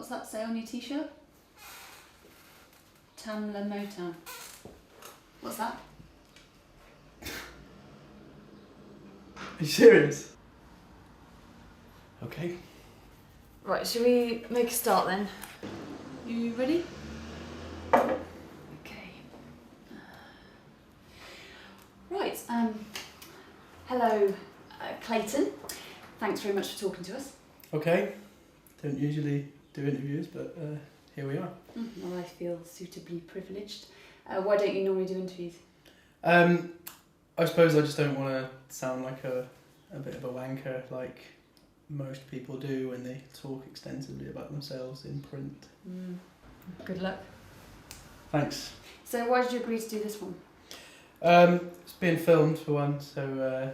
What's that say on your t-shirt? Tamla Motown. What's that? Are you serious? Okay. Right, shall we make a start then? You ready? Okay. Right, hello, Clayton. Thanks very much for talking to us. Okay. Don't usually do interviews, but here we are. Well, I feel suitably privileged. Why don't you normally do interviews? I suppose I just don't want to sound like a bit of a wanker like most people do when they talk extensively about themselves in print. Good luck. Thanks. So why did you agree to do this one? It's being filmed for one, so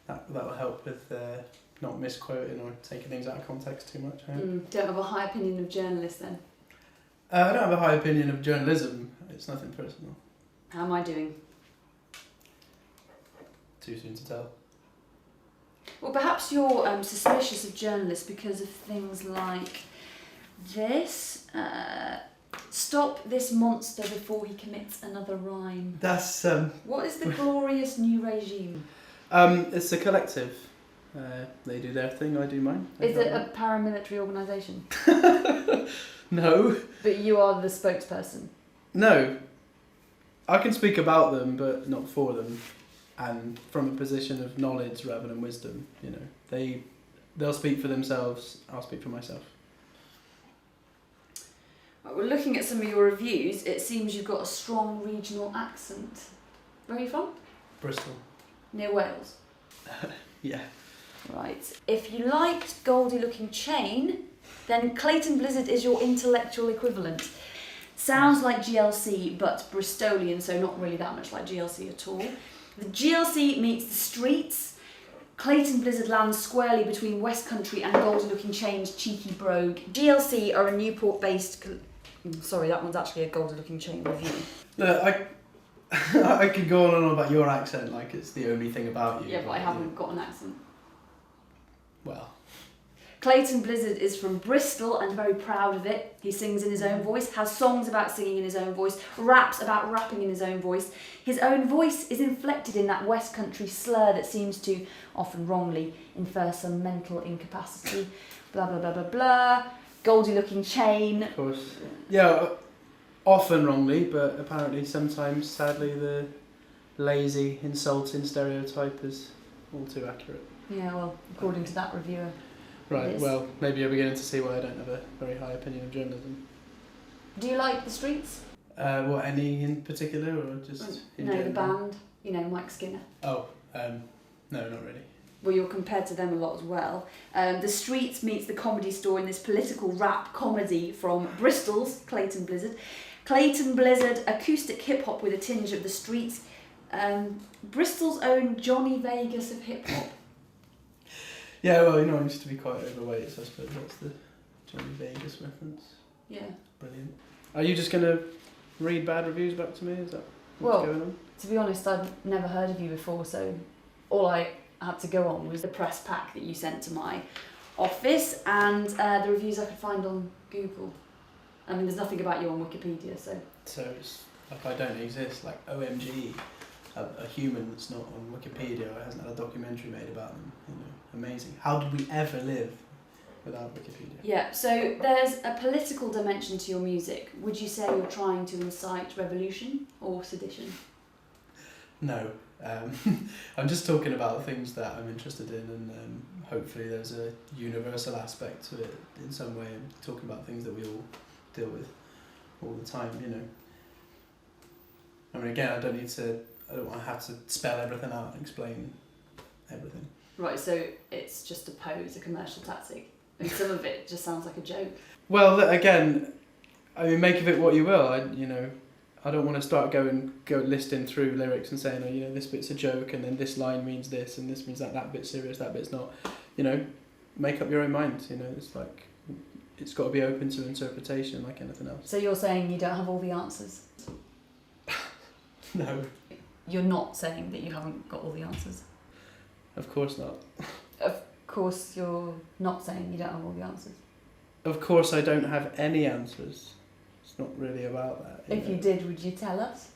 that will help with not misquoting or taking things out of context too much. Don't have a high opinion of journalists then? I don't have a high opinion of journalism. It's nothing personal. How am I doing? Too soon to tell. Well, perhaps you're suspicious of journalists because of things like this. Stop this monster before he commits another rhyme. That's What is the glorious new regime? it's a collective. They do their thing, I do mine. Is it a paramilitary organisation? No. But you are the spokesperson. No. I can speak about them, but not for them. And from a position of knowledge rather than wisdom, you know. They'll speak for themselves, I'll speak for myself. Right, well, looking at some of your reviews, it seems you've got a strong regional accent. Where are you from? Bristol. Near Wales. Yeah. Right. If you liked Goldie Looking Chain, then Clayton Blizzard is your intellectual equivalent. Sounds like GLC, but Bristolian, so not really that much like GLC at all. The GLC meets the streets. Clayton Blizzard lands squarely between West Country and Goldie Looking Chain's cheeky brogue. GLC are a Newport-based... Sorry, that one's actually a Goldie Looking Chain review. Look, I could go on and on about your accent like it's the only thing about you. Yeah, but I haven't got an accent. Well... Clayton Blizzard is from Bristol and very proud of it. He sings in his own voice, has songs about singing in his own voice, raps about rapping in his own voice. His own voice is inflected in that West Country slur that seems to, often wrongly, infer some mental incapacity. Blah, blah, blah, blah, blah. Goldie Looking Chain. Of course. Yeah, often wrongly, but apparently sometimes, sadly, the lazy, insulting stereotype is all too accurate. Yeah, well, according to that reviewer. Right, well, maybe you're beginning to see why I don't have a very high opinion of journalism. Do you like the streets? What, any in particular, or just in No, general? the band. You know, Mike Skinner. Oh, no, not really. Well, you're compared to them a lot as well. The Streets meets the Comedy Store in this political rap comedy from Bristol's Clayton Blizzard. Clayton Blizzard, acoustic hip-hop with a tinge of the Streets. Bristol's own Johnny Vegas of hip-hop. Yeah, well, you know, I used to be quite overweight, so I suppose that's the Johnny Vegas reference. Yeah. Brilliant. Are you just going to read bad reviews back to me? Is that what's going on? To be honest, I've never heard of you before, so all I had to go on was the press pack that you sent to my office and the reviews I could find on Google. I mean, there's nothing about you on Wikipedia, so... So it's like I don't exist, like OMG, a human that's not on Wikipedia or hasn't had a documentary made about them, you know, amazing. How did we ever live without Wikipedia? Yeah, so there's a political dimension to your music. Would you say you're trying to incite revolution or sedition? No. I'm just talking about things that I'm interested in, and hopefully there's a universal aspect to it in some way. I'm talking about things that we all deal with all the time, you know. I mean, again, I don't want to have to spell everything out and explain everything. Right, so it's just a pose, a commercial tactic, and some of it just sounds like a joke. Well, again, I mean, make of it what you will. I don't want to start go listing through lyrics and saying, oh, you know, this bit's a joke, and then this line means this, and this means that bit's serious, that bit's not. You know, make up your own mind. You know, it's like, it's got to be open to interpretation like anything else. So you're saying you don't have all the answers? No. You're not saying that you haven't got all the answers? Of course not. Of course you're not saying you don't have all the answers. Of course, I don't have any answers. It's not really about that. If you did, would you tell us?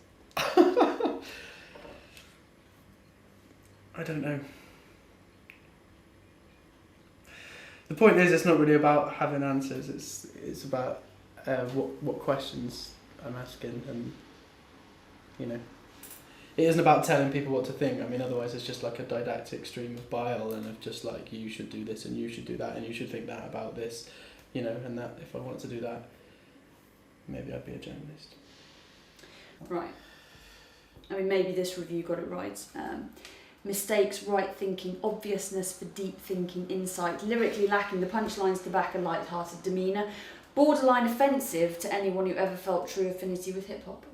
I don't know. The point is, it's not really about having answers. It's about what questions I'm asking, and you know, it isn't about telling people what to think. I mean, otherwise it's just like a didactic stream of bile and of just like, you should do this and you should do that and you should think that about this, you know, and that if I wanted to do that, maybe I'd be a journalist. Right. I mean, maybe this review got it right. Mistakes, right thinking, obviousness for deep thinking, insight, lyrically lacking the punchlines to back a light-hearted demeanour, borderline offensive to anyone who ever felt true affinity with hip-hop.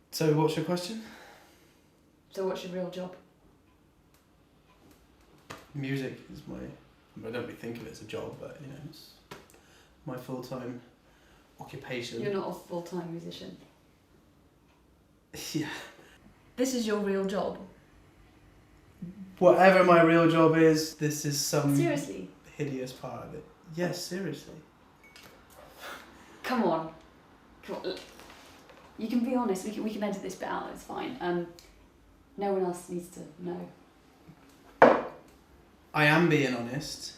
So what's your question? So what's your real job? Music is I don't really think of it as a job, but you know, it's my full-time occupation. You're not a full-time musician. Yeah. This is your real job? Whatever my real job is, this is some Seriously? hideous part of it. Yes, seriously. Come on. You can be honest. We can edit this bit out. It's fine. No one else needs to know. I am being honest,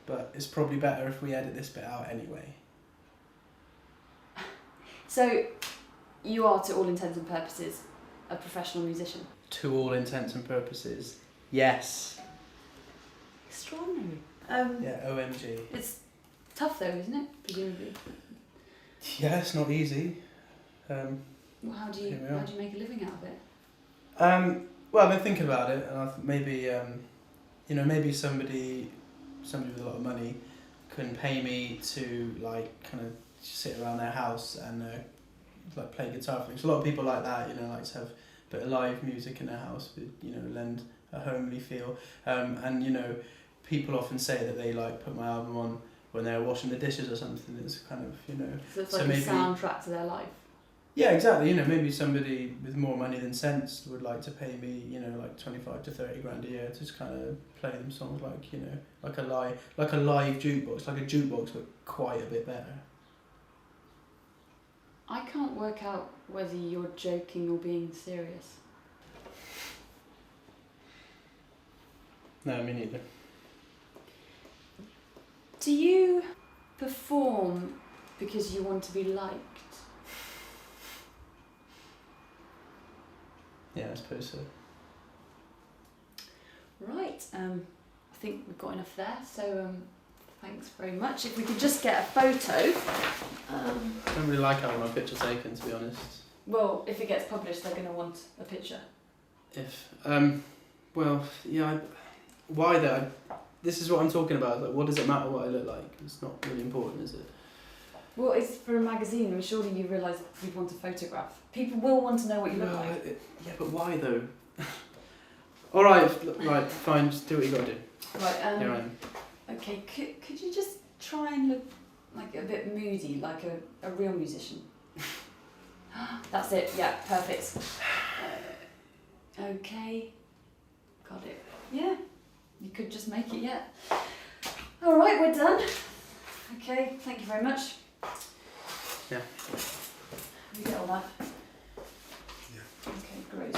but it's probably better if we edit this bit out anyway. So, you are, to all intents and purposes, a professional musician? To all intents and purposes, yes. Extraordinary. Yeah, OMG. It's tough though, isn't it? Presumably. Yeah, it's not easy. Well, how do you make a living out of it? Well, I've been thinking about it, and I maybe, maybe somebody with a lot of money can pay me to like kind of sit around their house and like play guitar for things. A lot of people like that, you know, like to have a bit of live music in their house, you know, lend a homely feel. And you know, people often say that they like put my album on when they're washing the dishes or something. It's kind of, you know. So it's like a soundtrack to their life. Yeah, exactly. You know, maybe somebody with more money than sense would like to pay me, you know, like 25 to 30 grand a year to just kind of play them songs like, you know, like a live jukebox, like a jukebox, but quite a bit better. I can't work out whether you're joking or being serious. No, me neither. Do you perform because you want to be liked? Yeah, I suppose so. Right, I think we've got enough there, so thanks very much. If we could just get a photo. I don't really like having my picture taken, to be honest. Well, if it gets published, they're going to want a picture. Why though? This is what I'm talking about. Like, what does it matter what I look like? It's not really important, is it? Well, it's for a magazine, and surely you realise you'd want a photograph. People will want to know what you look like. Yeah, but why though? All right, fine. Just do what you got to do. Right. Here I am. Okay. Could you just try and look like a bit moody, like a real musician? That's it. Yeah. Perfect. Okay. Got it. Yeah. You could just make it. Yeah. All right. We're done. Okay. Thank you very much. Yeah. You get all that? Yeah. Okay, great.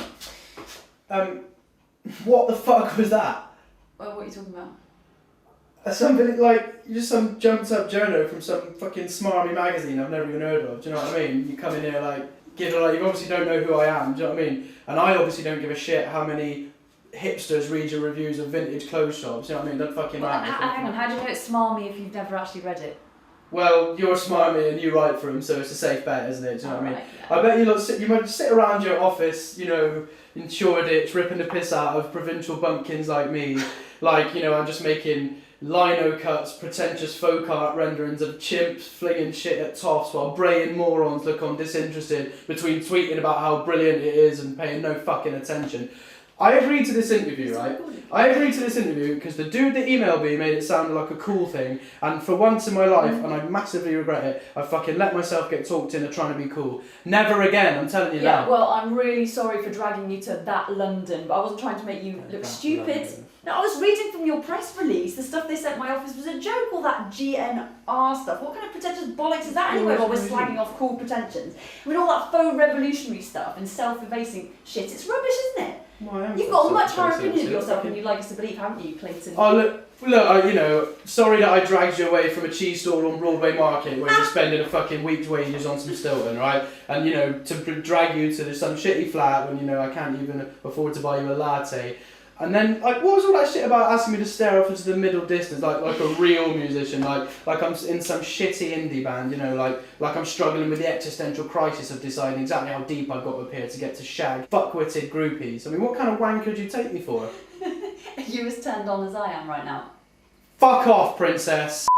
What the fuck was that? Well, what are you talking about? Somebody like just some jumped up journo from some fucking smarmy magazine I've never even heard of. Do you know what I mean? You come in here like you obviously don't know who I am. Do you know what I mean? And I obviously don't give a shit how many hipsters read your reviews of vintage clothes shops. Do you know what I mean? Don't fucking matter. Hang on. How do you know it's smarmy if you've never actually read it? Well, you're smarmy and you write for them, so it's a safe bet, isn't it? Do you know what I mean? Right, yeah. I bet you might sit around your office, you know, in Shoreditch, ripping the piss out of provincial bumpkins like me. Like, you know, I'm just making lino cuts, pretentious folk art renderings of chimps flinging shit at toffs while braying morons look on disinterested between tweeting about how brilliant it is and paying no fucking attention. I agreed to this interview, right? I agreed to this interview because the dude that emailed me made it sound like a cool thing, and for once in my life, and I massively regret it, I fucking let myself get talked into trying to be cool. Never again, I'm telling you Yeah, now. well, I'm really sorry for dragging you to that London, but I wasn't trying to make you look stupid. London. No, I was reading from your press release. The stuff they sent my office was a joke, all that GNR stuff. What kind of pretentious bollocks is that anyway while we're slagging off cool pretensions? I mean, all that faux revolutionary stuff and self-effacing shit, it's rubbish, isn't it? Well, You've got a much higher opinion of yourself than you'd like us to believe, haven't you, Clayton? Oh, look, sorry that I dragged you away from a cheese stall on Broadway Market where you're spending a fucking week's wages on some Stilton, right? And, to drag you to some shitty flat when, I can't even afford to buy you a latte. And then, what was all that shit about asking me to stare off into the middle distance, like a real musician, like I'm in some shitty indie band, like I'm struggling with the existential crisis of deciding exactly how deep I've got to appear to get to shag fuck-witted groupies. I mean, what kind of wank could you take me for? Are you as turned on as I am right now? Fuck off, princess!